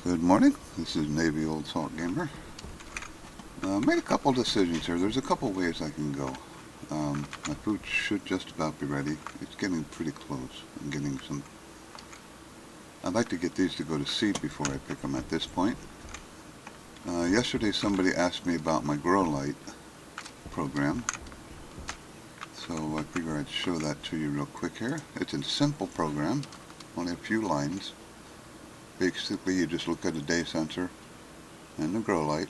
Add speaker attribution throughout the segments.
Speaker 1: Good morning, this is Navy Old Salt Gamer. Made a couple decisions here. There's a couple ways I can go. My food should just about be ready. It's getting pretty close. I'm getting some... I'd like to get these to go to seed before I pick them at this point. Yesterday somebody asked me about my Grow Light program. So I figure I'd show that to you real quick here. It's a simple program, only a few lines. Basically, you just look at the day sensor and the grow light,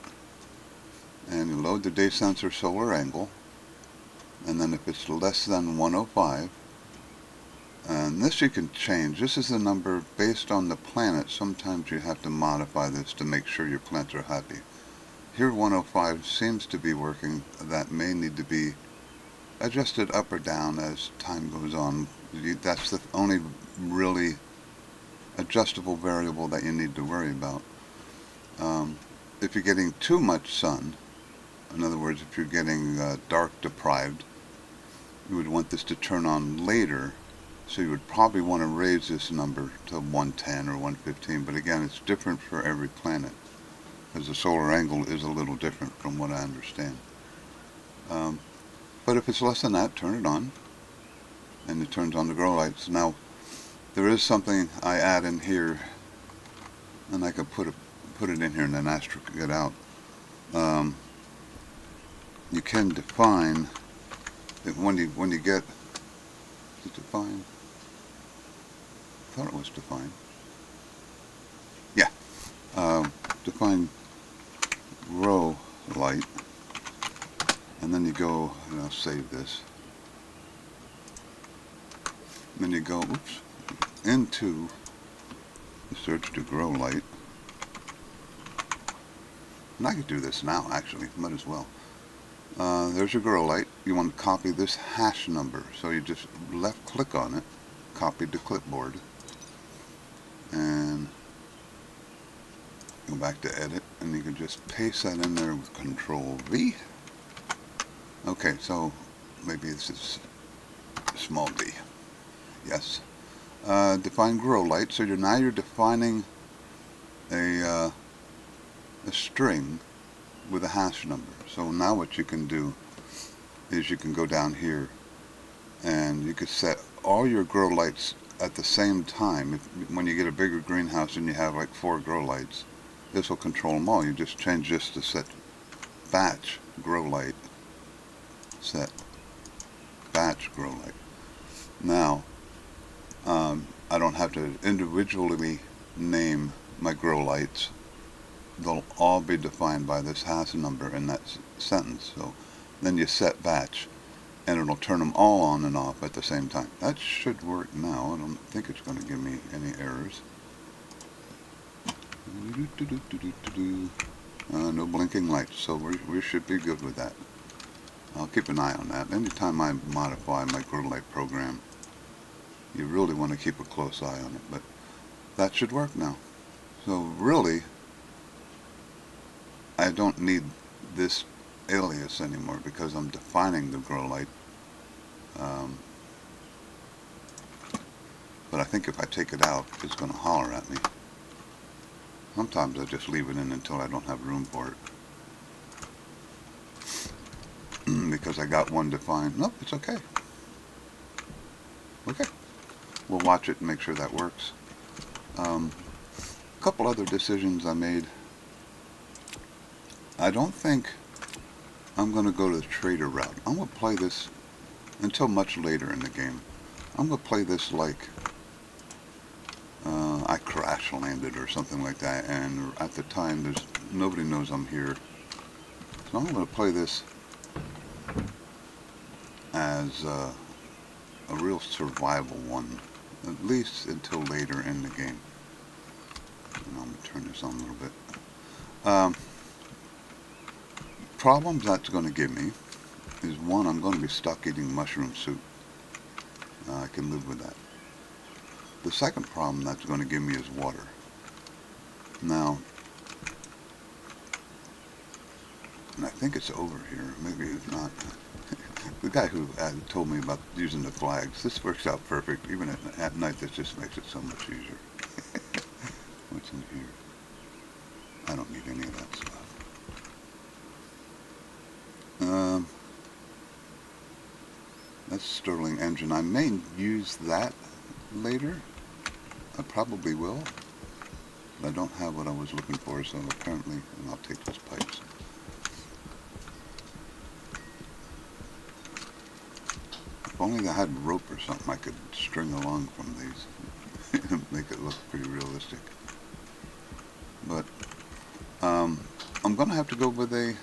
Speaker 1: and you load the day sensor solar angle, and then if it's less than 105, and this you can change. This is the number based on the planet. Sometimes you have to modify this to make sure your plants are happy. Here 105 seems to be working. That may need to be adjusted up or down as time goes on. That's the only really adjustable variable that you need to worry about. If you're getting too much sun, in other words, if you're getting dark deprived, you would want this to turn on later, so you would probably want to raise this number to 110 or 115, but again, it's different for every planet, because the solar angle is a little different from what I understand. But if it's less than that, turn it on, and it turns on the grow lights. Now, there is something I add in here, and I could put it in here and then asterisk it out. You can define that when you get, is it defined? I thought it was defined. Yeah, define grow light, and then you go, and I'll save this. And then you go, oops, into the search to grow light. And I could do this now, actually, might as well. There's your grow light. You want to copy this hash number, so you just left click on it, copy to clipboard, and go back to edit, and you can just paste that in there with Control V. Okay, so maybe this is small d. Yes. Define grow light. So now you're defining a string with a hash number. So now what you can do is you can go down here and you could set all your grow lights at the same time. When you get a bigger greenhouse and you have like 4 grow lights, this will control them all. You just change this to set batch grow light. Set batch grow light. Now, I don't have to individually name my grow lights. They'll all be defined by this hash number in that sentence. So then you set batch, and it'll turn them all on and off at the same time. That should work now. I don't think it's going to give me any errors. No blinking lights, so we should be good with that. I'll keep an eye on that. Anytime I modify my grow light program, you really want to keep a close eye on it, but that should work now. So really, I don't need this alias anymore because I'm defining the grow light. But I think if I take it out, it's going to holler at me. Sometimes I just leave it in until I don't have room for it. Because I got one defined. Nope, it's okay. Okay. We'll watch it and make sure that works. A couple other decisions I made. I don't think I'm going to go to the trader route. I'm going to play this until much later in the game. I'm going to play this like I crash landed or something like that, and at the time nobody knows I'm here. So I'm going to play this as a real survival one, at least until later in the game. And I'm going to turn this on a little bit. Problems that's going to give me is, one, I'm going to be stuck eating mushroom soup. I can live with that. The second problem that's going to give me is water. Now, and I think it's over here, maybe it's not. The guy who told me about using the flags, this works out perfect. Even at night, this just makes it so much easier. What's in here? I don't need any of that stuff. That's Stirling engine. I may use that later. I probably will. But I don't have what I was looking for, so apparently, and I'll take those pipes. If only I had rope or something I could string along from these and make it look pretty realistic. But I'm going to have to go with a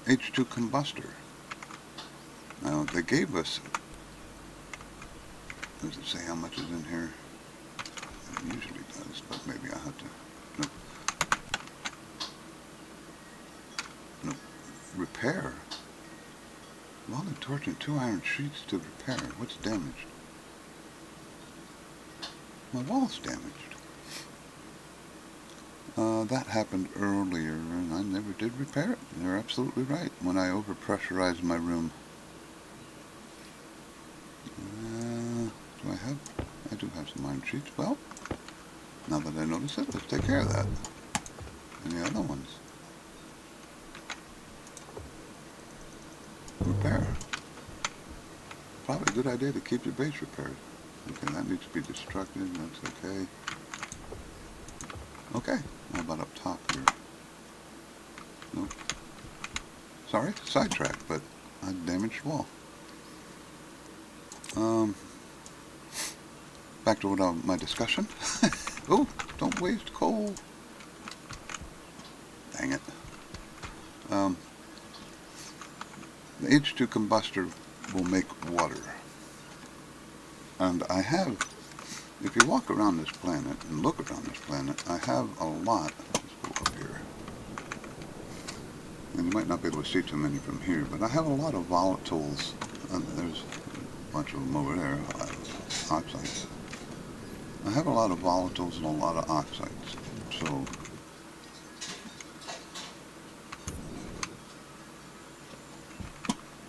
Speaker 1: H2 combustor. Now, they gave us, does it say how much is in here? It usually does, but maybe I have to, nope. Nope. Repair. Welded torch and 2 iron sheets to repair. What's damaged? My wall's damaged. That happened earlier, and I never did repair it. You're absolutely right. When I overpressurized my room. Do I have? I do have some iron sheets. Well, now that I notice it, let's take care of that. Any other ones? Repair. Probably a good idea to keep your base repaired. Okay, that needs to be destructed. That's okay. Okay, how about up top here? Nope. Sorry, sidetrack, but I damaged wall. Back to my discussion. Oh, don't waste coal. Dang it. The H2 combustor will make water. And I have, if you walk around this planet and look around this planet, I have a lot, let's go up here, and you might not be able to see too many from here, but I have a lot of volatiles, and there's a bunch of them over there, oxides. I have a lot of volatiles and a lot of oxides, so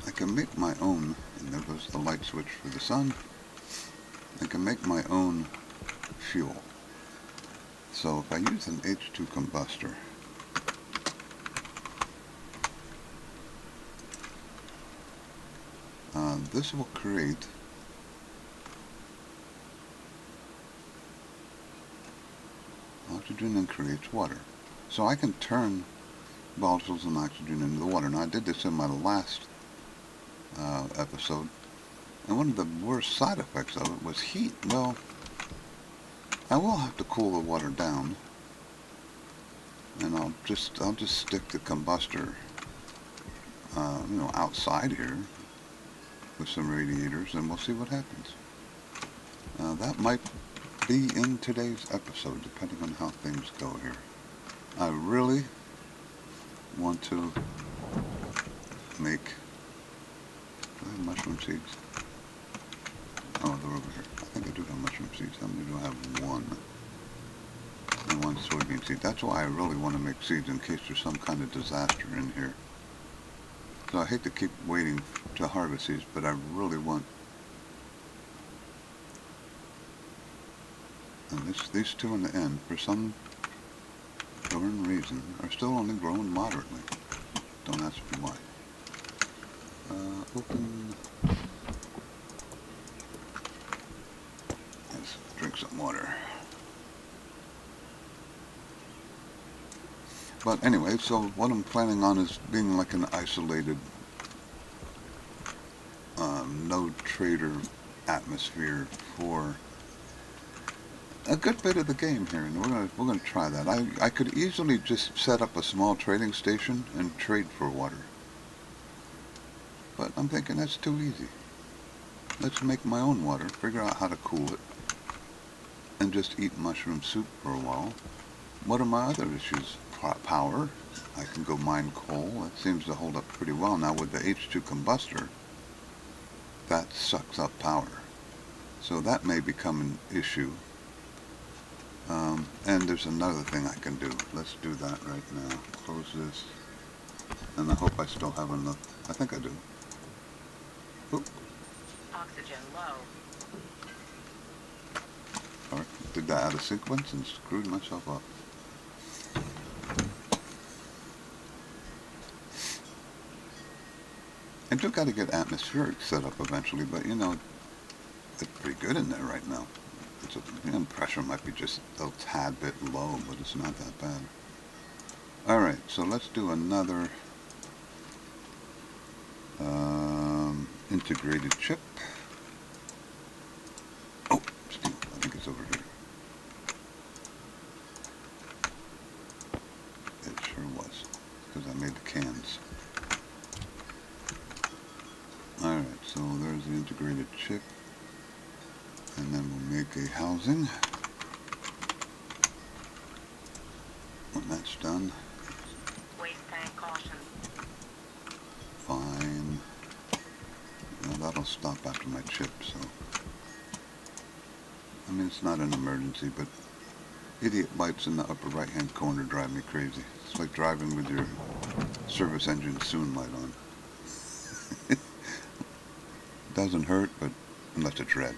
Speaker 1: I can make my own, and there goes the light switch for the sun. I can make my own fuel. So if I use an H2 combustor, this will create oxygen and creates water. So I can turn volatiles and oxygen into the water. Now I did this in my last episode, and one of the worst side effects of it was heat. Well, I will have to cool the water down, and I'll just stick the combustor, outside here with some radiators, and we'll see what happens. That might be in today's episode, depending on how things go here. I really want to make, do I have mushroom seeds? Oh, they're over here. I think I do have mushroom seeds. How many do I have? One. And one soybean seed. That's why I really want to make seeds, in case there's some kind of disaster in here. So I hate to keep waiting to harvest these, but I really want. And these two in the end, for some darn reason, are still only growing moderately. Don't ask me why. Open. Let's drink some water. But anyway, so what I'm planning on is being like an isolated, no trader atmosphere for a good bit of the game here, and we're gonna try that. I could easily just set up a small trading station and trade for water, but I'm thinking that's too easy. Let's make my own water, figure out how to cool it, and just eat mushroom soup for a while. What are my other issues? Power. I can go mine coal. That seems to hold up pretty well. Now with the H2 combustor, that sucks up power, so that may become an issue. And there's another thing I can do. Let's do that right now. Close this. And I hope I still have enough. I think I do. Oop.
Speaker 2: Oxygen low.
Speaker 1: Alright, did that out of sequence and screwed myself up. I do got to get atmospheric set up eventually, but you know, it's pretty good in there right now. It's pressure might be just a tad bit low, but it's not that bad. Alright, so let's do another integrated chip. Oh, steel. I think it's over here. It sure was, because I made the cans. Alright, so there's the integrated chip. And then we'll make a housing. When that's done,
Speaker 2: Waste tank caution.
Speaker 1: fine. Well, that'll stop after my chip, so. I mean, it's not an emergency, but idiot lights in the upper right-hand corner drive me crazy. It's like driving with your service engine soon light on. It doesn't hurt, but unless it's red.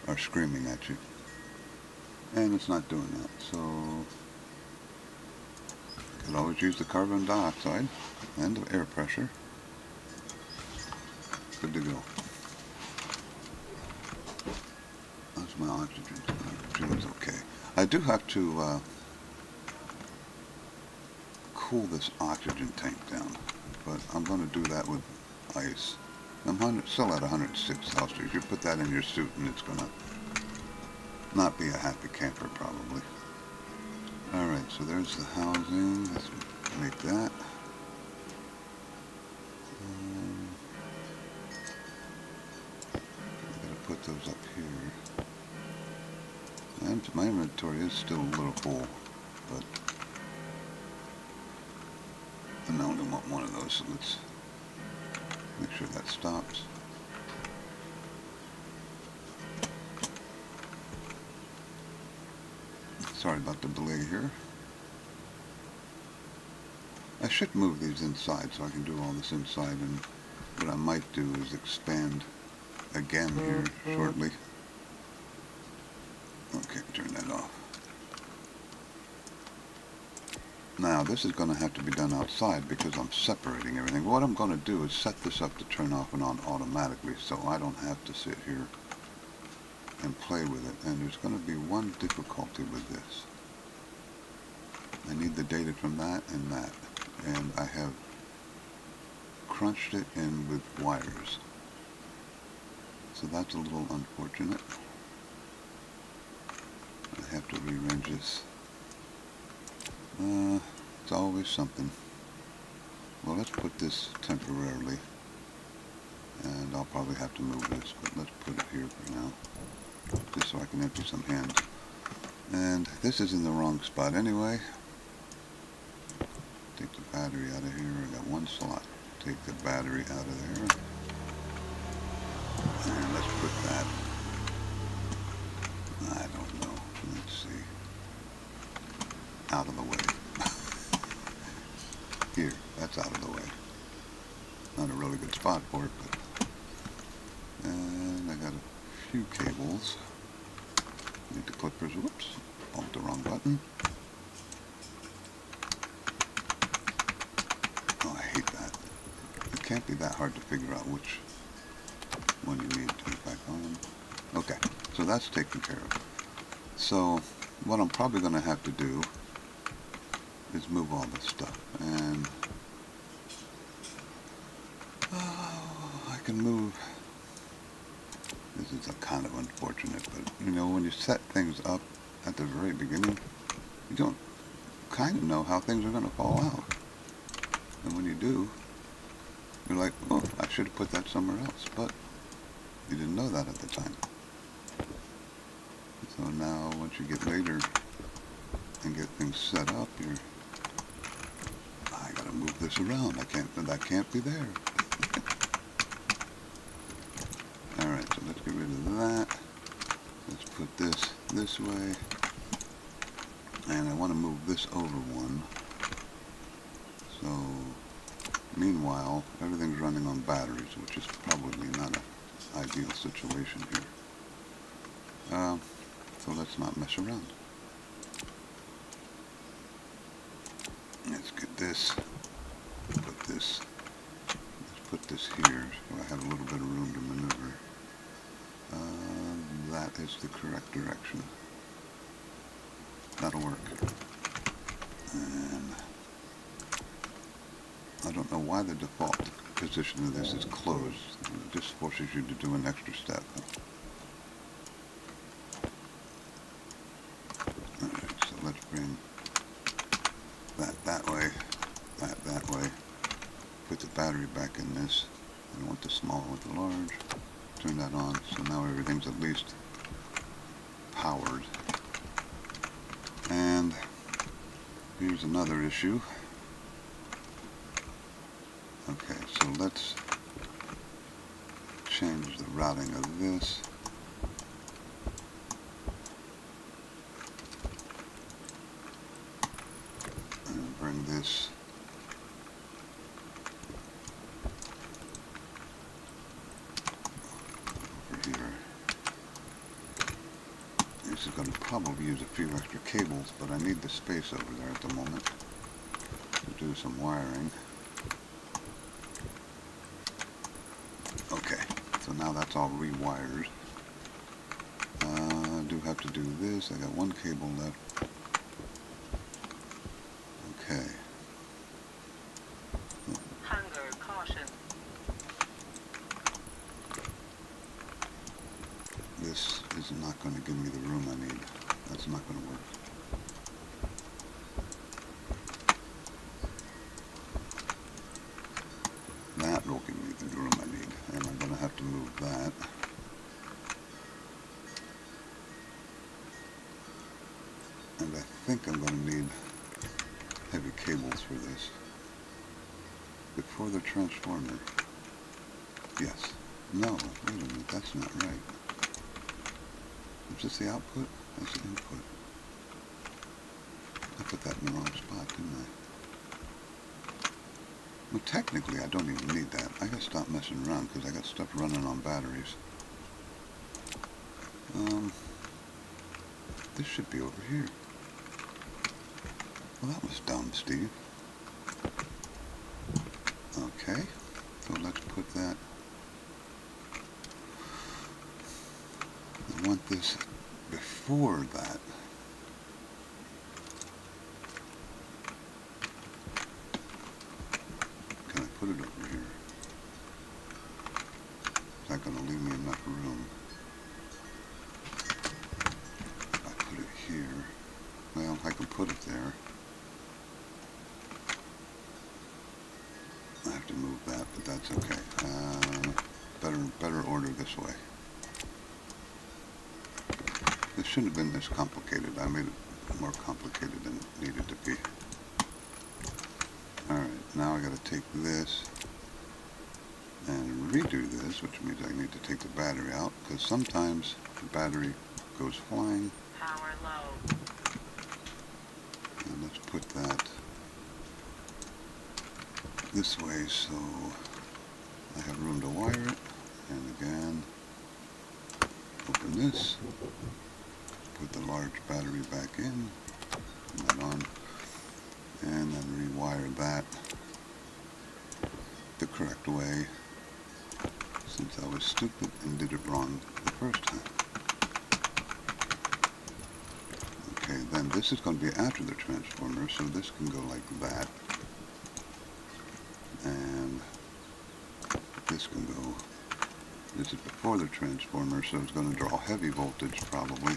Speaker 1: Or screaming at you. And it's not doing that, so could always use the carbon dioxide and the air pressure. Good to go. That's my oxygen. Oxygen's okay. I do have to cool this oxygen tank down, but I'm going to do that with ice. I'm still at 106 Celsius. You put that in your suit and it's going to not be a happy camper probably. Alright, so there's the housing. Let's make that. I gotta put those up here. And my inventory is still a little full, but I only want one of those, so let's make sure that stops. Sorry about the delay here. I should move these inside so I can do all this inside, and what I might do is expand again here shortly. Okay, turn that off. Now this is going to have to be done outside because I'm separating everything. What I'm going to do is set this up to turn off and on automatically so I don't have to sit here and play with it. And there's going to be one difficulty with this. I need the data from that and that. And I have crunched it in with wires. So that's a little unfortunate. I have to rearrange this. It's always something. Well, let's put this temporarily. And I'll probably have to move this, but let's put it here for now. Just so I can empty some hands. And this is in the wrong spot anyway. Take the battery out of here. I got one slot. Take the battery out of there. And let's put that. I don't know. Let's see. Out of the way. Here. That's out of the way. Not a really good spot for it, but. And I got a few cables. Need the clippers. Whoops. Bumped the wrong button. Oh, I hate that. It can't be that hard to figure out which one you need to put back on. Okay, so that's taken care of. So, what I'm probably going to have to do is move all this stuff. And I can move. This is a kind of unfortunate, but you know, when you set things up at the very beginning, you don't kind of know how things are going to fall out. And when you do, you're like, oh, I should have put that somewhere else, but you didn't know that at the time. So now, once you get later and get things set up, I gotta move this around. That can't be there. Alright, so let's get rid of that. Let's put this way. And I want to move this over one. So, meanwhile, everything's running on batteries, which is probably not an ideal situation here. So let's not mess around. Let's get this. Put this. Let's this here so I have a little bit of room to maneuver. That is the correct direction. That'll work. And I don't know why the default position of this is closed. It just forces you to do an extra step. Alright, so let's bring that way, that way. Put the battery back in this. I want the small with the large. Turn that on, so now everything's at least powered. And here's another issue. Okay, so let's change the routing of this. And bring this over here. This is going to probably use a few extra cables, but I need the space over there at the moment to do some wiring. Okay, so now that's all rewired. I do have to do this. I got one cable left. Okay.
Speaker 2: Hunger caution.
Speaker 1: This is not going to give me the room I need. That's not going to work. That will give me the room I need, and I'm going to have to move that. And I think I'm going to need heavy cables for this. Before the transformer. Yes. No, wait a minute, that's not right. Is this the output? That's the input. I put that in the wrong spot, didn't I? Well, technically, I don't even need that. I gotta stop messing around because I got stuff running on batteries. This should be over here. Well, that was dumb, Steve. Okay, so let's put that. I want this before that. Can I put it over here? Is that going to leave me enough room? If I put it here, well, I can put it there. I have to move that, but that's okay. Better order this way. This shouldn't have been this complicated. I made it more complicated than it needed to be. Alright, now I gotta take this and redo this, which means I need to take the battery out, because sometimes the battery goes flying.
Speaker 2: Power low.
Speaker 1: And let's put that this way so I have room to wire it. And again, open this, put the large battery back in, turn that on, and then rewire that the correct way, since I was stupid and did it wrong the first time. Okay, then this is going to be after the transformer, so this can go like that. And this can go, this is before the transformer, so it's going to draw heavy voltage probably.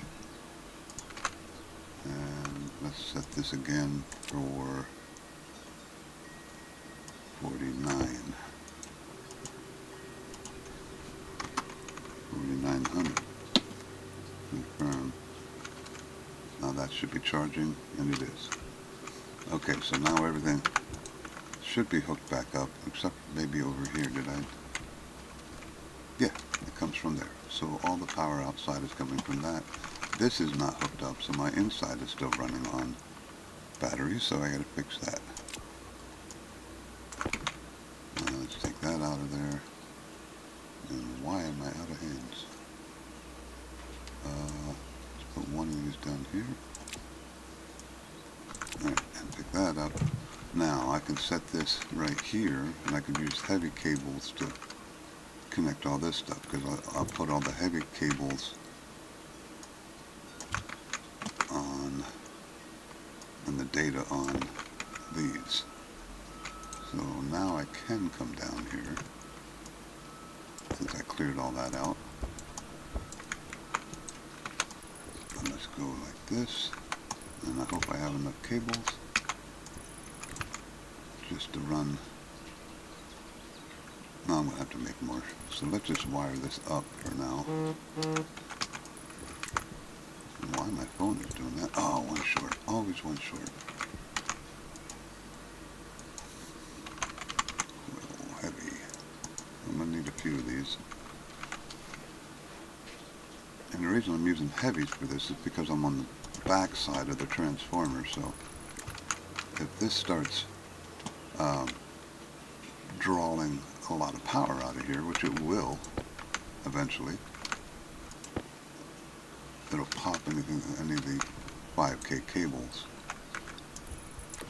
Speaker 1: And let's set this again for 49. 4900. Confirm. Now that should be charging, and it is. Okay, so now everything should be hooked back up, except maybe over here. Did I? Yeah, it comes from there. So all the power outside is coming from that. This is not hooked up, so my inside is still running on batteries, so I gotta fix that. Let's take that out of there. And why am I out of hands? Let's put one of these down here. Alright, and pick that up. Now I can set this right here, and I can use heavy cables to connect all this stuff, because I'll put all the heavy cables on and the data on these. So now I can come down here, since I cleared all that out. And let's go like this, and I hope I have enough cables just to run. No, I'm going to have to make more. So let's just wire this up for now. Why my phone is doing that? Oh, one short. Always one short. Well, heavy. I'm going to need a few of these. And the reason I'm using heavies for this is because I'm on the back side of the transformer. So if this starts drawing a lot of power out of here, which it will eventually, it'll pop any of the 5K cables.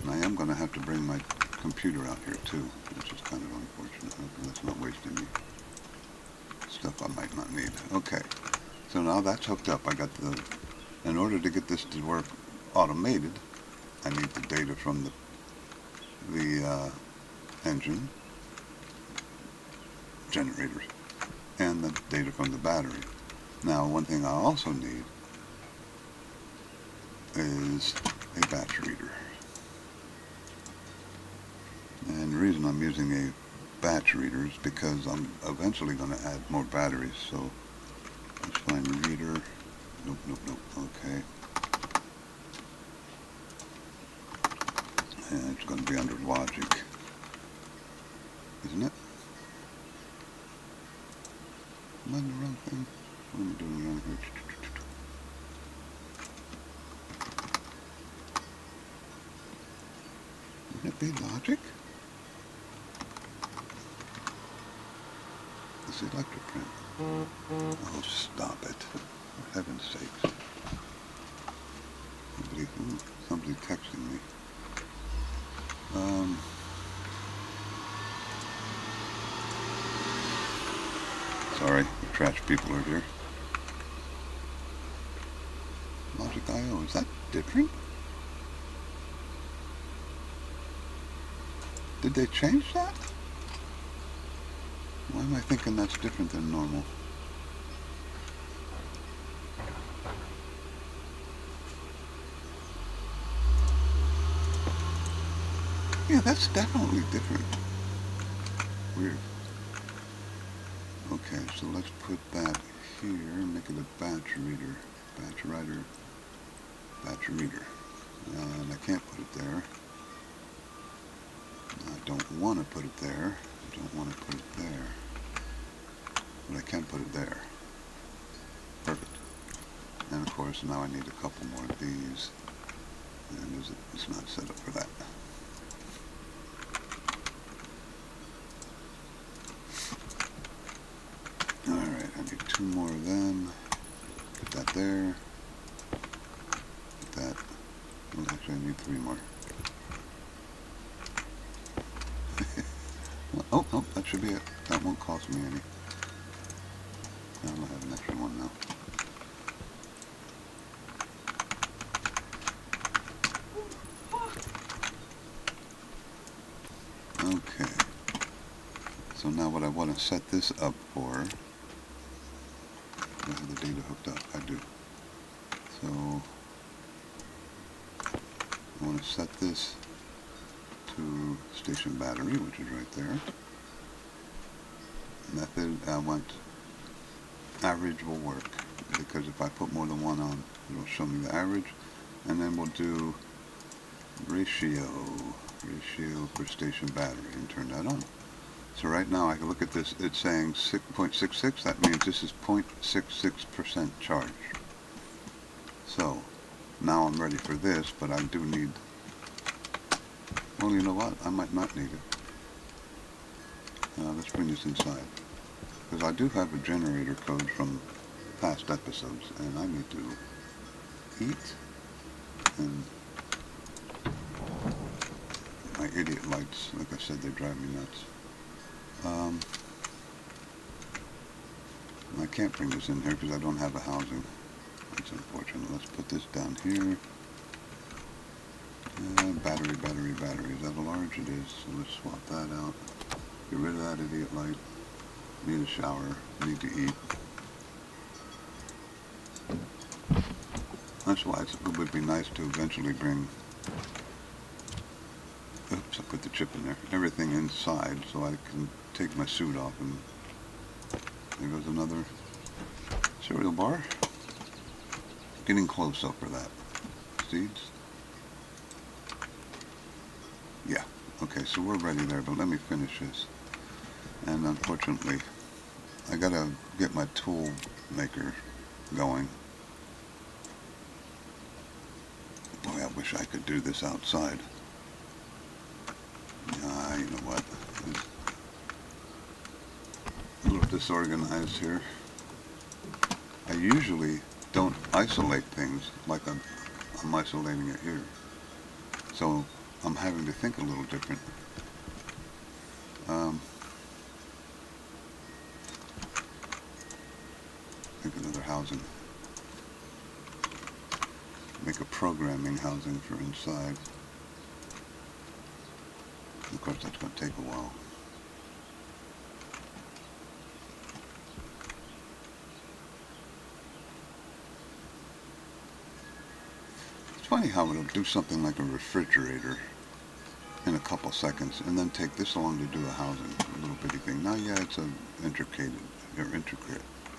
Speaker 1: And I am going to have to bring my computer out here too, which is kind of unfortunate. Hopefully that's not wasting me stuff I might not need. Okay, so now that's hooked up. I got in order to get this to work automated, I need the data from the engine, generators, and the data from the battery. Now, one thing I also need is a batch reader. And the reason I'm using a batch reader is because I'm eventually going to add more batteries. So let's find a reader. Nope, nope, nope. Okay. And it's going to be under logic, isn't it? Am I in the wrong thing? What am I doing wrong here? Wouldn't it be logic? It's the electric print. Oh, stop it. For heaven's sakes. Somebody's texting me. Sorry, the trash people are here. Logic I/O, is that different? Did they change that? Why am I thinking that's different than normal? Yeah, that's definitely different. Weird. Okay, so let's put that here, make it a batch reader. Batch writer. Batch reader. And I can't put it there. I don't want to put it there. I don't want to put it there. But I can put it there. Perfect. And of course, now I need a couple more of these. And it's not set up for that. Alright, I need two more of them. Put that there. Put that. Well, actually, I need three more. Oh, no, that should be it. That won't cost me any. I'm going to have an extra one now. Okay. So now what I want to set this up for, I have the data hooked up, I do. So I want to set this to station battery, which is right there. Method, I want average will work, because if I put more than one on, it'll show me the average. And then we'll do ratio for station battery and turn that on. So right now I can look at this, it's saying 6.66, that means this is 0.66% charge. So now I'm ready for this, but I do need, well, you know what, I might not need it. Let's bring this inside, because I do have a generator code from past episodes, and I need to eat, and my idiot lights. Like I said, they drive me nuts. I can't bring this in here because I don't have a housing. That's unfortunate. Let's put this down here. Battery. Is that a large? It is. So let's swap that out. Get rid of that idiot light. Need a shower. Need to eat. That's why it would be nice to eventually bring... Oops, I put the chip in there. Everything inside so I can take my suit off, and there goes another cereal bar. Getting close up for that. Seeds? Yeah. Okay, so we're ready there, but let me finish this. And unfortunately, I gotta get my tool maker going. Boy, I wish I could do this outside. You know what? A little disorganized here. I usually don't isolate things like I'm isolating it here. So I'm having to think a little different. Think another housing. Make a programming housing for inside. Of course, that's going to take a while. It's funny how it'll do something like a refrigerator in a couple seconds, and then take this long to do a housing, a little bitty thing. Now, yeah, it's an intricate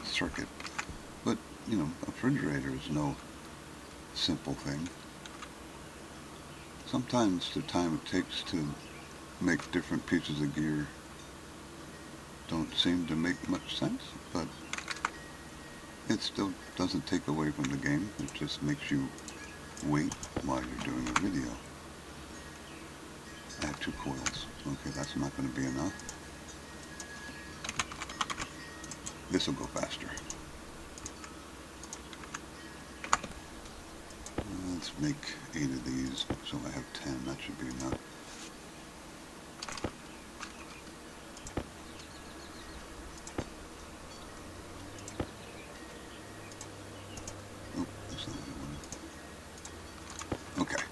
Speaker 1: circuit, but you know, a refrigerator is no simple thing. Sometimes the time it takes to make different pieces of gear don't seem to make much sense, but it still doesn't take away from the game. It just makes you wait while you're doing a video. I have 2 coils. Okay, that's not going to be enough. This will go faster. Let's make 8 of these, so I have 10. That should be enough. Oh, that's not the one. Okay.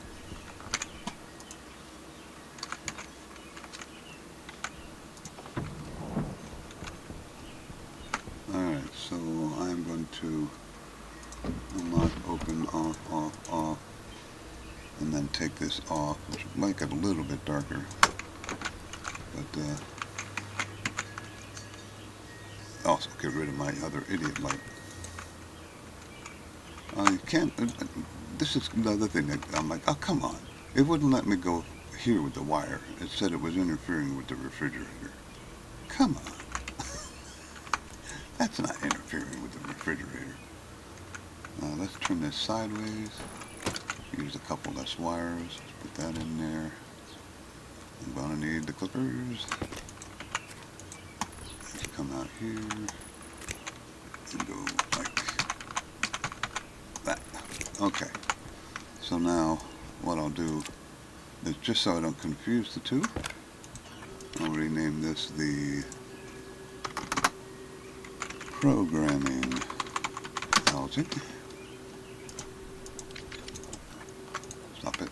Speaker 1: Alright, so I'm going to unlock, open, off, and then take this off, which will make it a little bit darker, but also get rid of my other idiot light. I can't, this is another thing that I'm like, oh come on, it wouldn't let me go here with the wire. It said it was interfering with the refrigerator. Come on. That's not interfering with the refrigerator. Let's turn this sideways. Use a couple less wires. Let's put that in there. I'm gonna need the clippers. Let's come out here and go like that. Okay. So now what I'll do is, just so I don't confuse the two, I'll rename this the programming housing. Stop it.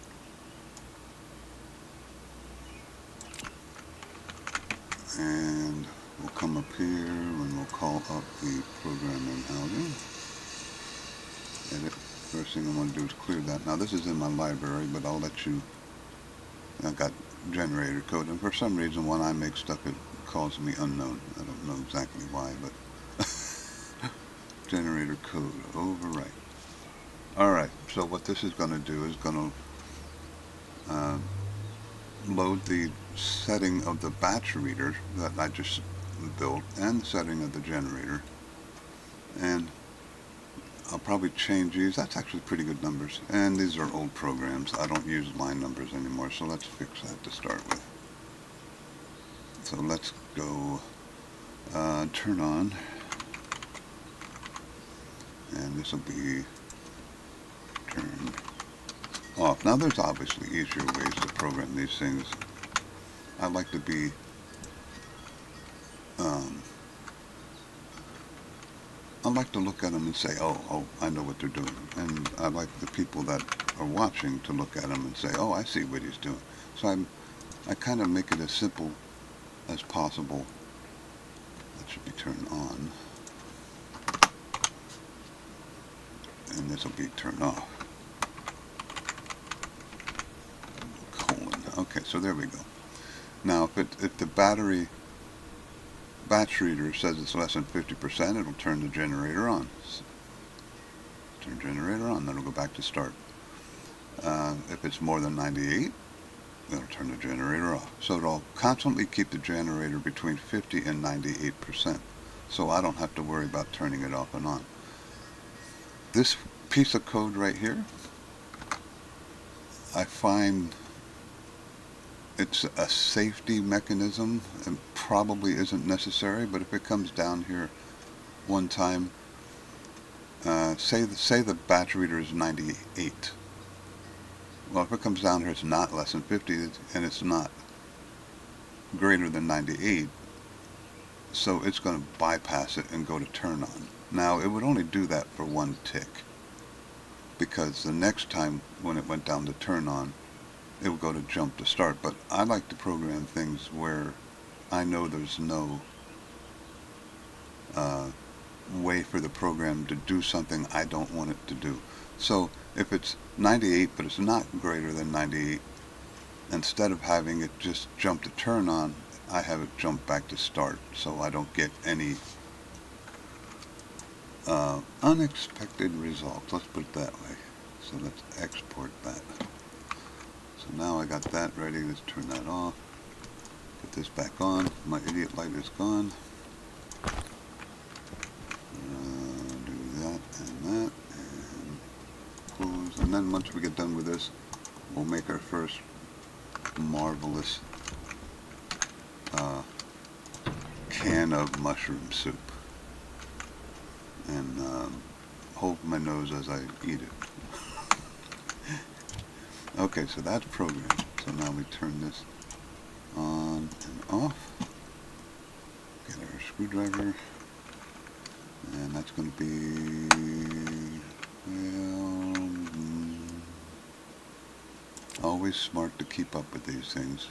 Speaker 1: And we'll come up here and we'll call up the programming housing. Edit. First thing I want to do is clear that. Now this is in my library, but I'll let you... I've got generator code, and for some reason when I make stuff it calls me unknown. I don't know exactly why, but generator code overwrite. Alright, so what this is going to do is going to load the setting of the batch reader that I just built and the setting of the generator, and I'll probably change these. That's actually pretty good numbers, and these are old programs. I don't use line numbers anymore, so let's fix that to start with. So let's go turn on, and this will be turn off. Now there's obviously easier ways to program these things. I like to be I like to look at them and say, oh, I know what they're doing. And I like the people that are watching to look at him and say, oh, I see what he's doing. So I kind of make it as simple as possible. That should be turned on. And this will be turned off. Colon. Okay, so there we go. Now, if the batch reader says it's less than 50%, it'll turn the generator on. Turn generator on, then it'll go back to start. If it's more than 98, it'll turn the generator off. So it'll constantly keep the generator between 50 and 98%. So I don't have to worry about turning it off and on. This piece of code right here, I find it's a safety mechanism and probably isn't necessary, but if it comes down here one time, say the batch reader is 98. Well, if it comes down here, it's not less than 50, and it's not greater than 98, so it's going to bypass it and go to turn on. Now, it would only do that for one tick, because the next time when it went down to turn on, it will go to jump to start. But I like to program things where I know there's no way for the program to do something I don't want it to do. So if it's 98 but it's not greater than 98, instead of having it just jump to turn on, I have it jump back to start, so I don't get any unexpected results. Let's put it that way. So let's export that. So now I got that ready. Let's turn that off. Put this back on. My idiot light is gone. Do that and that and close. And then once we get done with this, we'll make our first marvelous can of mushroom soup. And hold my nose as I eat it. Okay, so that's programmed. So now we turn this on and off. Get our screwdriver. And that's going to be, well, always smart to keep up with these things.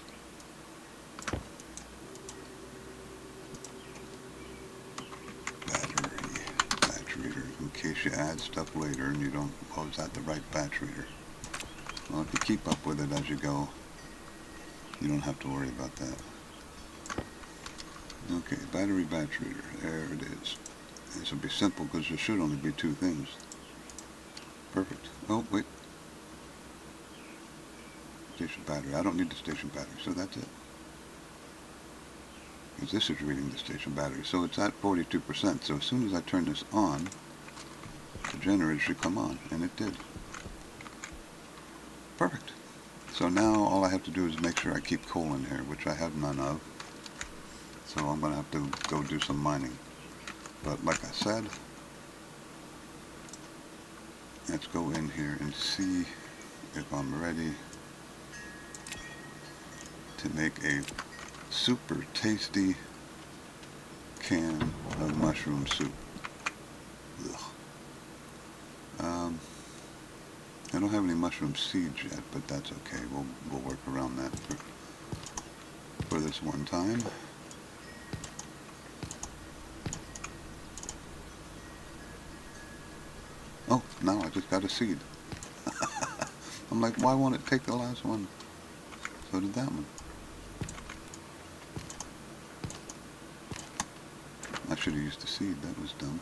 Speaker 1: Batch reader, in case you add stuff later and you don't, oh, is that the right batch reader? Well, if you keep up with it as you go, you don't have to worry about that. Okay, battery batch reader, there it is. This will be simple because there should only be two things. Perfect. Oh, wait. Station battery. I don't need the station battery, so that's it. Because this is reading the station battery. So it's at 42%. So as soon as I turn this on, the generator should come on, and it did. Perfect. So now all I have to do is make sure I keep coal in here, which I have none of. So I'm going to have to go do some mining. But like I said, let's go in here and see if I'm ready to make a super tasty can of mushroom soup. I don't have any mushroom seeds yet, but that's okay. We'll work around that for this one time. Oh, now I just got a seed. I'm like, why won't it take the last one? So did that one. I should have used the seed. That was dumb.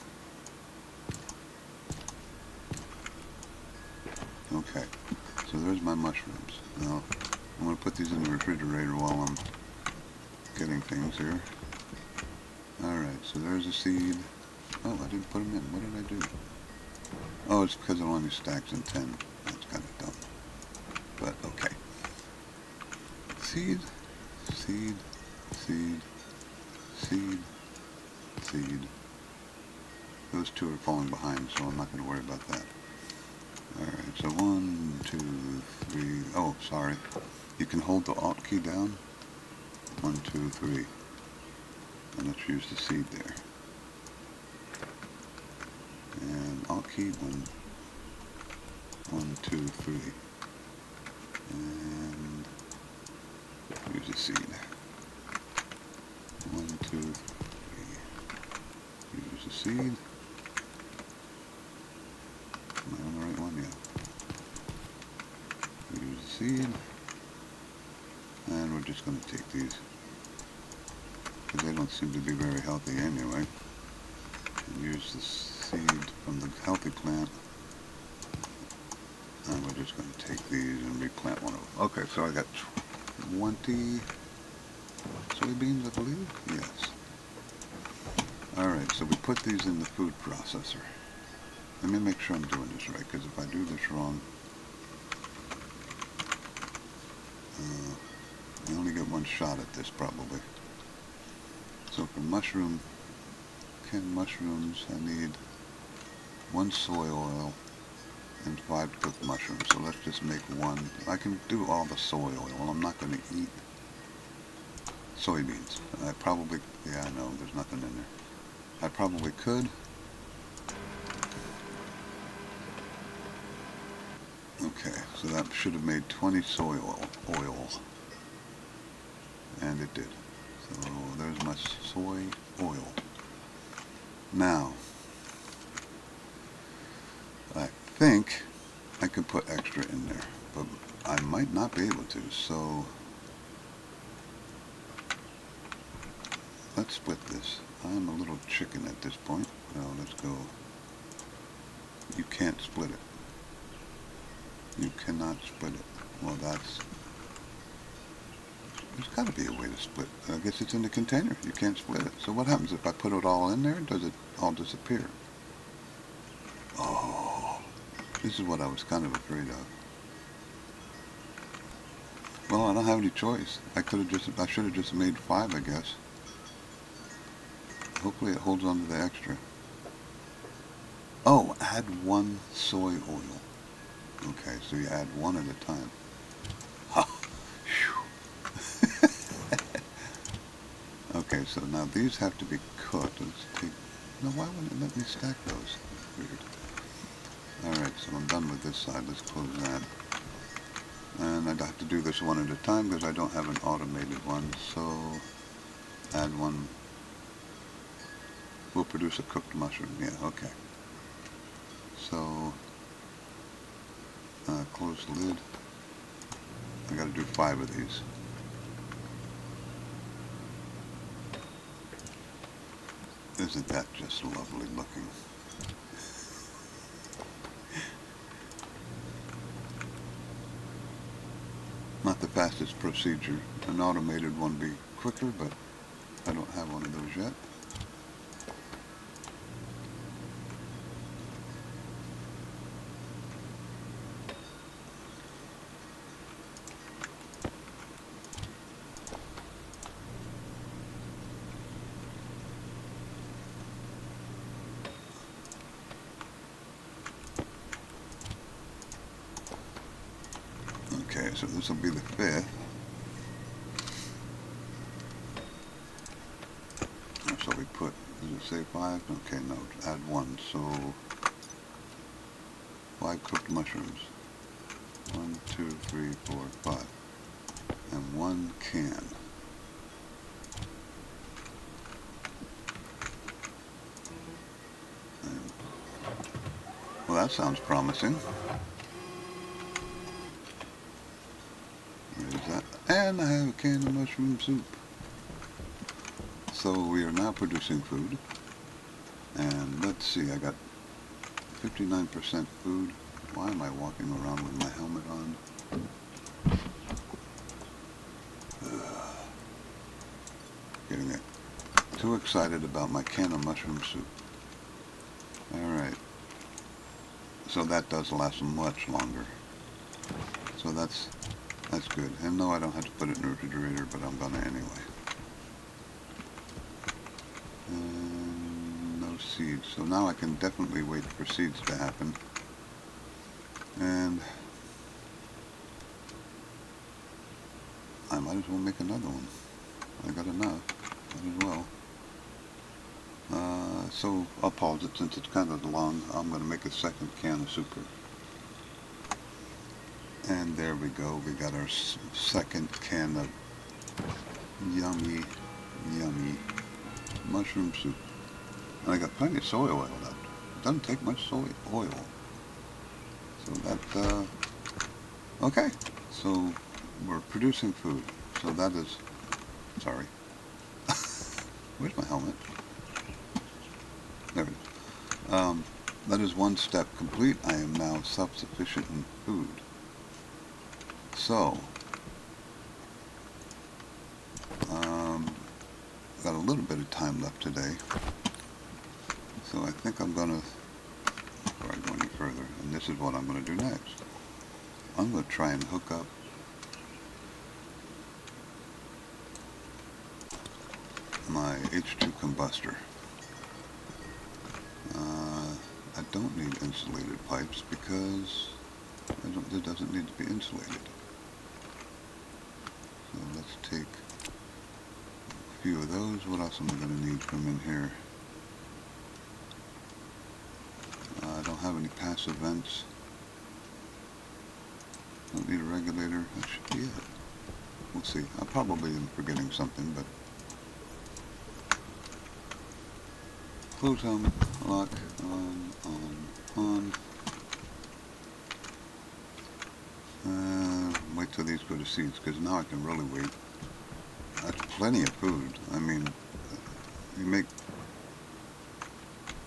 Speaker 1: Okay, so there's my mushrooms. Now, I'm going to put these in the refrigerator while I'm getting things here. Alright, so there's a seed. Oh, I didn't put them in. What did I do? Oh, it's because it only stacks in 10. That's kind of dumb. But, okay. Seed, seed, seed, seed, seed. Those two are falling behind, so I'm not going to worry about that. Alright, so 1, 2, 3. Oh, sorry. You can hold the Alt key down 1, 2, 3. And let's use the seed there. And I'll keep 1, 2, 3. And use the seed. 1, 2, 3. Use the seed. Am I on the right one? Yeah. Use the seed. And we're just going to take these, because they don't seem to be very healthy anyway. And use the seed from the healthy plant. And we're just going to take these and replant one of them. Okay, so I got 20 soybeans, I believe? Yes. Alright, so we put these in the food processor. Let me make sure I'm doing this right, because if I do this wrong, I only get one shot at this probably. So for canned mushrooms, I need 1 soy oil and 5 cooked mushrooms. So let's just make 1. I can do all the soy oil. I'm not going to eat soybeans. I probably, yeah, I know, there's nothing in there. I probably could. Okay, so that should have made 20 soy oil. And it did. So there's my soy oil. Now, I think I could put extra in there, but I might not be able to, so let's split this. I'm a little chicken at this point. Well, let's go. You can't split it. You cannot split it. Well, there's got to be a way to split. I guess it's in the container. You can't split it. So what happens if I put it all in there? Does it all disappear? Oh, this is what I was kind of afraid of. Well, I don't have any choice. I should have just made 5, I guess. Hopefully it holds on to the extra. Oh, add 1 soy oil. Okay, so you add 1 at a time. Okay, so now these have to be cooked. Let's take... No, why wouldn't it let me stack those? Weird. Alright, so I'm done with this side. Let's close that. And I'd have to do this one at a time because I don't have an automated one. So, add 1. We'll produce a cooked mushroom. Yeah, okay. So, close the lid. I gotta do 5 of these. Isn't that just lovely looking? Not the fastest procedure. An automated one would be quicker, but I don't have one of those yet. Okay, so this will be the 5th. So we put, does it say 5? Okay, no, add 1. So 5 cooked mushrooms. 1, 2, 3, 4, 5. And 1 can. And, well, that sounds promising. That. And I have a can of mushroom soup. So we are now producing food. And let's see, I got 59% food. Why am I walking around with my helmet on? Getting too excited about my can of mushroom soup. Alright. So that does last much longer. So that's good. And no, I don't have to put it in the refrigerator, but I'm gonna anyway. And no seeds. So now I can definitely wait for seeds to happen. And I might as well make another one. I got enough. Might as well. So I'll pause it since it's kind of long. I'm going to make a second can of super. And there we go. We got our second can of yummy, yummy mushroom soup. And I got plenty of soy oil left. It doesn't take much soy oil. So that, okay. So we're producing food. So that is, sorry. Where's my helmet? There it is. That is one step complete. I am now self-sufficient in food. So, got a little bit of time left today. So I think I'm going to, before I go any further, and this is what I'm going to do next. I'm going to try and hook up my H2 combustor. I don't need insulated pipes because it doesn't need to be insulated. So let's take a few of those. What else am I going to need from in here? I don't have any passive vents. Don't need a regulator. That should be it. We'll see. I probably am forgetting something, but close them, lock, on. Wait till these go to seeds, because now I can really wait. That's plenty of food. I mean, it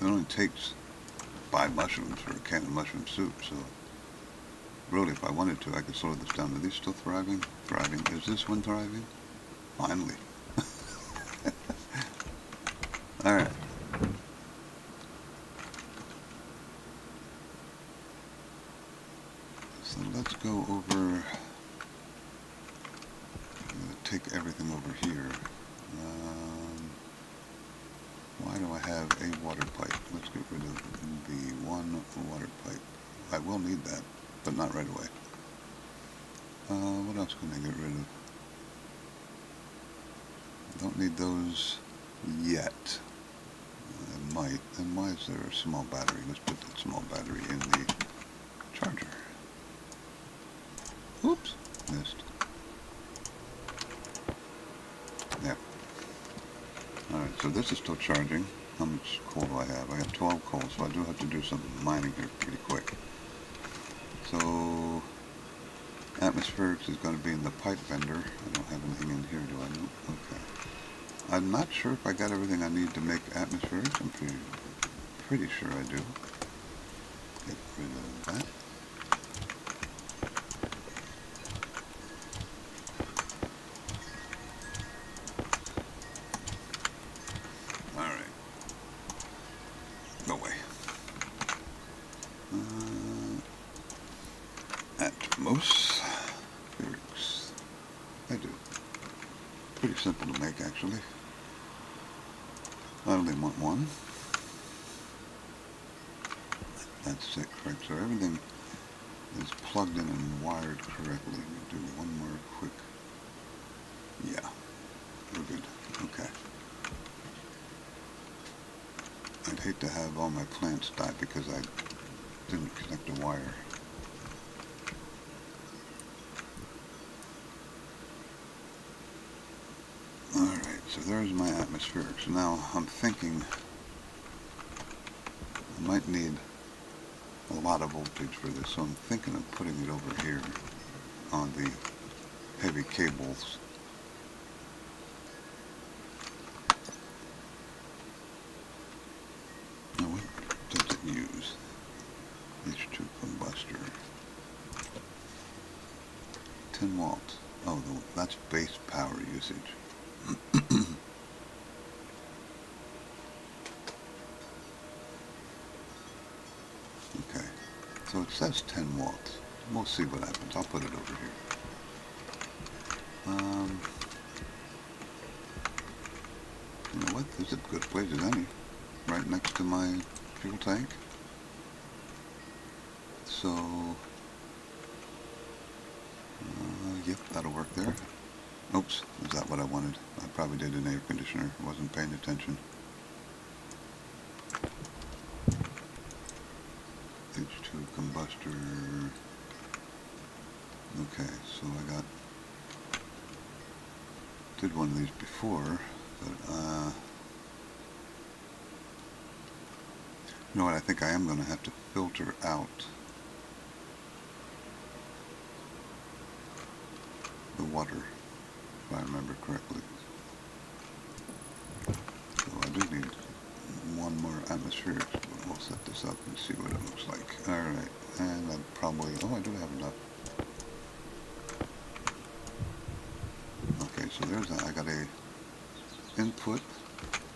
Speaker 1: only takes 5 mushrooms for a can of mushroom soup, so really if I wanted to, I could slow this down. Are these still thriving? Thriving. Is this one thriving? Finally. Alright. So let's go over, take everything over here. Why do I have a water pipe? Let's get rid of the one water pipe. I will need that, but not right away. What else can I get rid of? I don't need those yet. I might. And why is there a small battery? Let's put that small battery in the charger. Oops, missed. Yeah. Alright, so this is still charging. How much coal do I have? I have 12 coal, so I do have to do some mining here pretty quick. So, atmospherics is going to be in the pipe vendor. I don't have anything in here, do I? No? Okay. I'm not sure if I got everything I need to make atmospherics. I'm pretty sure I do. Get rid of that. Atmos lyrics. I do. Pretty simple to make, actually. I only want one. That's it, correct. So everything is plugged in and wired correctly. We'll do one more quick. Yeah, we're good. Okay. I'd hate to have all my plants die because I didn't connect the wire. Alright, so there's my atmospherics. Now I'm thinking I might need a lot of voltage for this, so I'm thinking of putting it over here on the heavy cables. Now what does it use? H2 combustor. 10 watts. Oh, that's base power usage. Okay, so it says 10 watts. We'll see what happens. I'll put it over here. You know what? This is a good place as any. Right next to my fuel tank. So, yep, that'll work there. Oops, is that what I wanted? I probably did an air conditioner. Wasn't paying attention. H2 combustor. Okay, so I did one of these before, but you know what, I think I am going to have to filter out the water, if I remember correctly. So I do need one more atmospheric. We'll set this up and see what it looks like. Alright, and I'd probably, oh, I do have enough. Okay, so there's that. I got a input,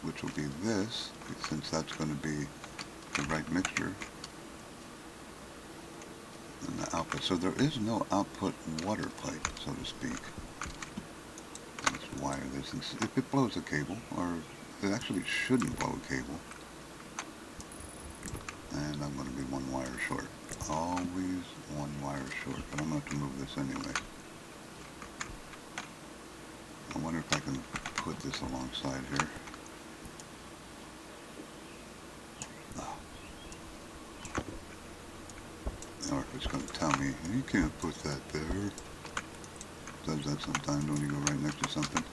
Speaker 1: which will be this, since that's going to be the right mixture, and the output. So there is no output water pipe, so to speak. Let's wire this, and see if it blows a cable, or it actually shouldn't blow a cable. And I'm going to be one wire short. Always one wire short, but I'm going to have to move this anyway. I wonder if I can put this alongside here. Oh. Or if it's going to tell me, you can't put that there. It does that sometimes when you go right next to something.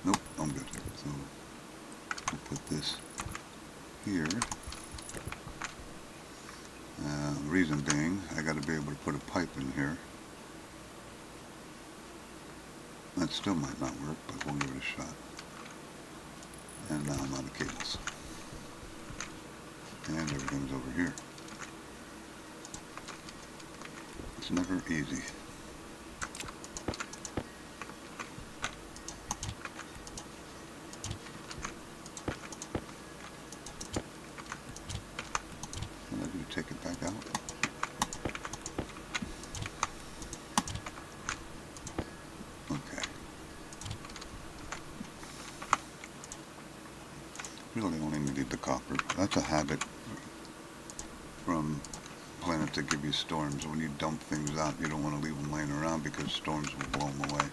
Speaker 1: Nope, I'm good. So we'll put this here. The reason being, I got to be able to put a pipe in here. That still might not work, but we'll give it a shot. And now I'm out of cables. And everything's over here. It's never easy. What do I do to take it back out? Okay. Really only needed the copper. That's a habit from planet to give you storms. When you dump things out, you don't want to leave them laying around because storms will blow them away.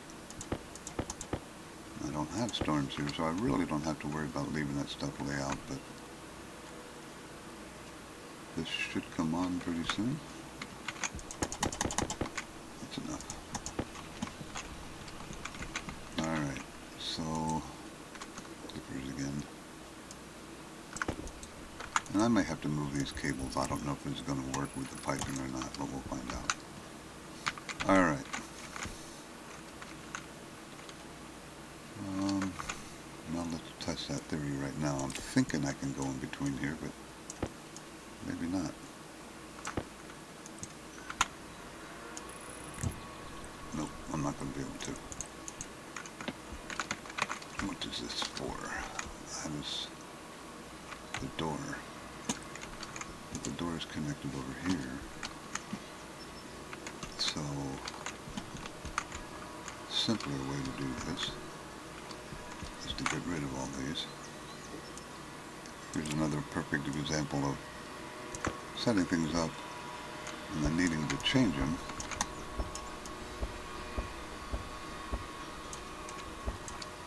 Speaker 1: I don't have storms here, so I really don't have to worry about leaving that stuff lay out, but this should come on pretty soon. That's enough. Alright, so clippers again. And I may have to move these cables. I don't know if it's going to work with the piping or not, but we'll find out. Alright. Now let's test that theory right now. I'm thinking I can go in between here, but maybe not. Nope, I'm not going to be able to. What is this for? That is the door. But the door is connected over here. So, simpler way to do this is to get rid of all these. Here's another perfect example of setting things up and then needing to change them.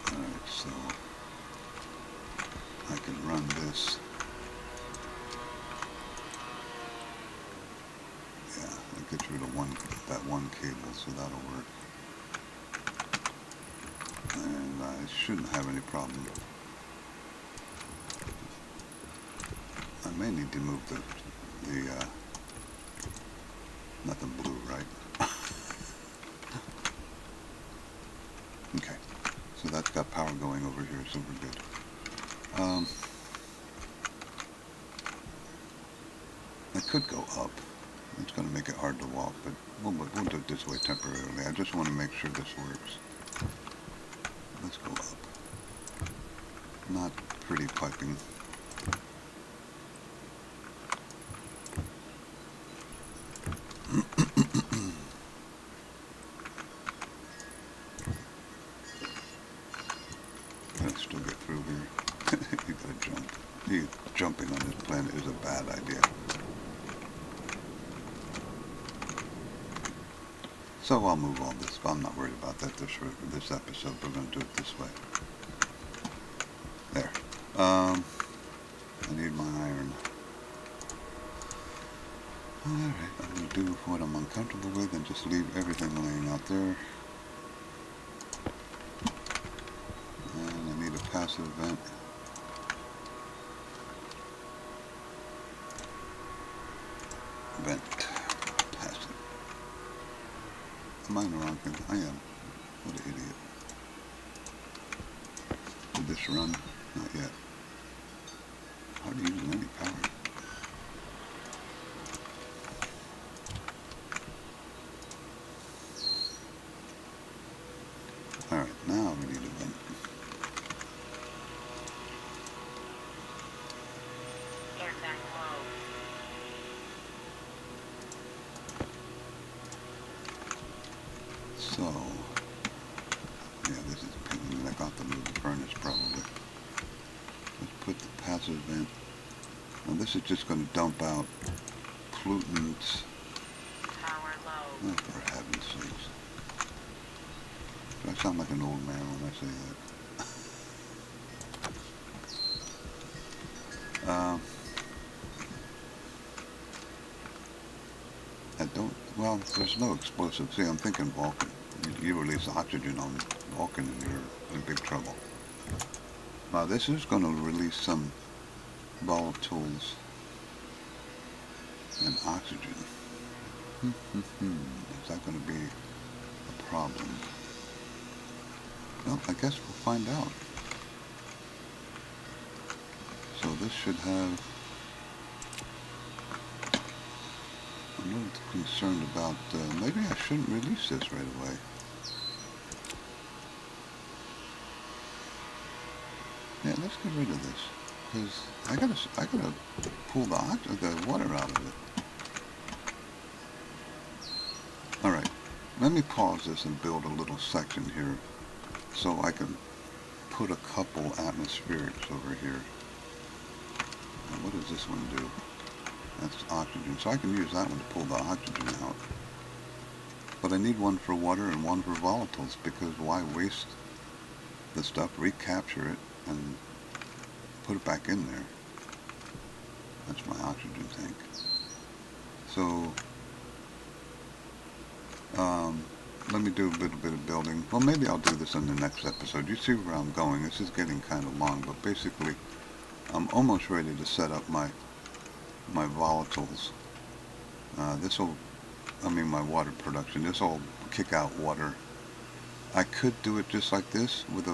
Speaker 1: Alright, so I can run this. Yeah, that gets rid of that one cable, so that'll work. And I shouldn't have any problem. I may need to move the nothing blue, right? Okay, so that's got power going over here, so we're good. I could go up. It's going to make it hard to walk, but we'll do it this way temporarily. I just want to make sure this works. Let's go up. Not pretty piping. Can I still get through here? You gotta jump. Jumping on this planet is a bad idea. So I'll move all this, but I'm not worried about that this episode. We're going to do it this way. There. I need my iron. Alright, I'm going to do what I'm uncomfortable with and just leave everything laying out there. And I need a passive vent. Passive. Am I in the wrong thing? I am. What an idiot. Did this run? Not yet. Hardly using any power. Alright, now we need a vent.
Speaker 2: Air tank low.
Speaker 1: So, yeah, this is a pain in the neck. I'll have to move the furnace probably. Let's put the passive vent. Now this is just going to dump out pollutants.
Speaker 2: Power low.
Speaker 1: Oh, for heaven's sakes. Do I sound like an old man when I say that? I don't, well, there's no explosive. See, I'm thinking Vulcan. You release oxygen on Vulcan and you're in big trouble. Now this is going to release some volatiles and oxygen. Is that going to be a problem? Well, I guess we'll find out. So this should have... I'm a little concerned about... maybe I shouldn't release this right away. Yeah, let's get rid of this. Because I gotta pull the water out of it. Alright, let me pause this and build a little section here so I can put a couple atmospherics over here. Now, what does this one do? That's oxygen, so I can use that one to pull the oxygen out. But I need one for water and one for volatiles, because why waste the stuff, recapture it, and put it back in there. That's my oxygen tank. So, let me do a little bit of building. Well, maybe I'll do this in the next episode. You see where I'm going. This is getting kind of long, but basically, I'm almost ready to set up my volatiles. My water production. This will kick out water. I could do it just like this with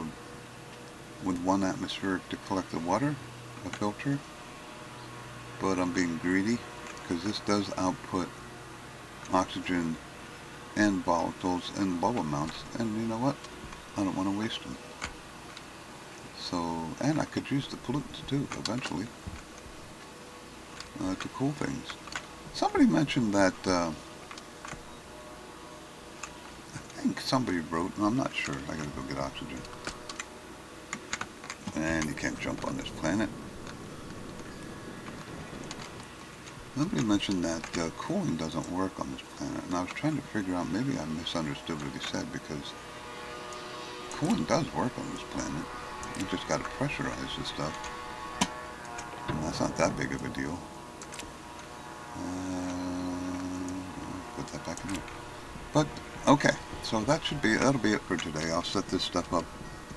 Speaker 1: one atmospheric to collect the water, a filter, but I'm being greedy because this does output oxygen and volatiles and bubble mounts, and you know what? I don't want to waste them. So, and I could use the pollutants too eventually to cool things. Somebody mentioned that I think somebody wrote, and I'm not sure, I gotta go get oxygen. And you can't jump on this planet. Somebody mentioned that cooling doesn't work on this planet, and I was trying to figure out, maybe I misunderstood what he said, because cooling does work on this planet. You just gotta pressurize the stuff, and that's not that big of a deal. Put that back in there. But, okay, so that'll be it for today. I'll set this stuff up,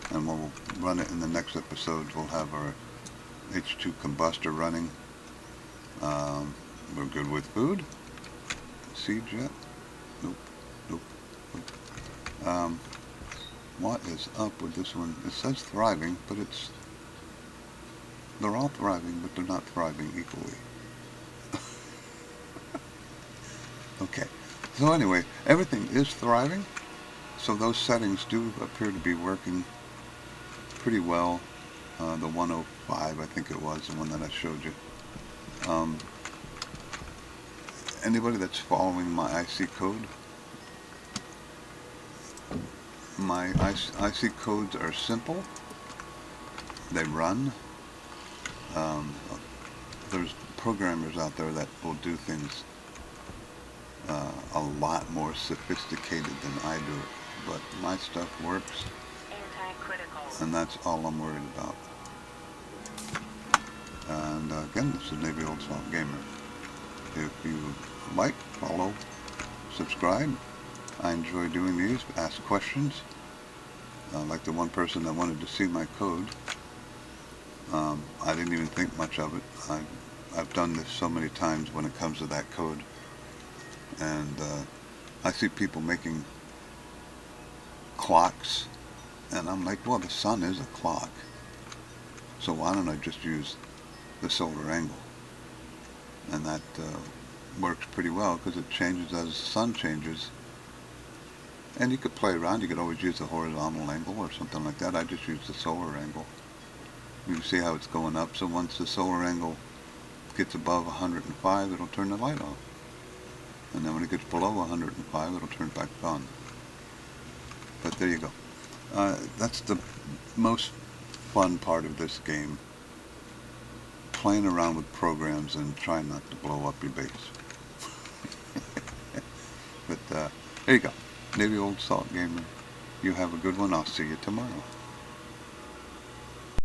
Speaker 1: and we'll run it in the next episode. We'll have our H2 combustor running. We're good with food. Seed jet? Nope. What is up with this one? It says thriving, but they're all thriving, but they're not thriving equally. Okay. So anyway, everything is thriving. So those settings do appear to be working pretty well. The 105, I think it was, the one that I showed you. Anybody that's following my IC code, my IC codes are simple. They run. There's programmers out there that will do things a lot more sophisticated than I do it. But my stuff works,
Speaker 2: Anti-critical.
Speaker 1: and that's all I'm worried about. And again, this is Navy Old Salt Gamer. If you like, follow, subscribe. I enjoy doing these. Ask questions. Like the one person that wanted to see my code. I didn't even think much of it. I've done this so many times when it comes to that code. And I see people making clocks. And I'm like, well, the sun is a clock. So why don't I just use the solar angle? And that works pretty well because it changes as the sun changes. And you could play around. You could always use the horizontal angle or something like that. I just use the solar angle. You can see how it's going up. So once the solar angle gets above 105, it'll turn the light off. And then when it gets below 105, it'll turn back on. But there you go. That's the most fun part of this game. Playing around with programs and trying not to blow up your base. But there you go. Navy Old Salt Gamer. You have a good one. I'll see you tomorrow.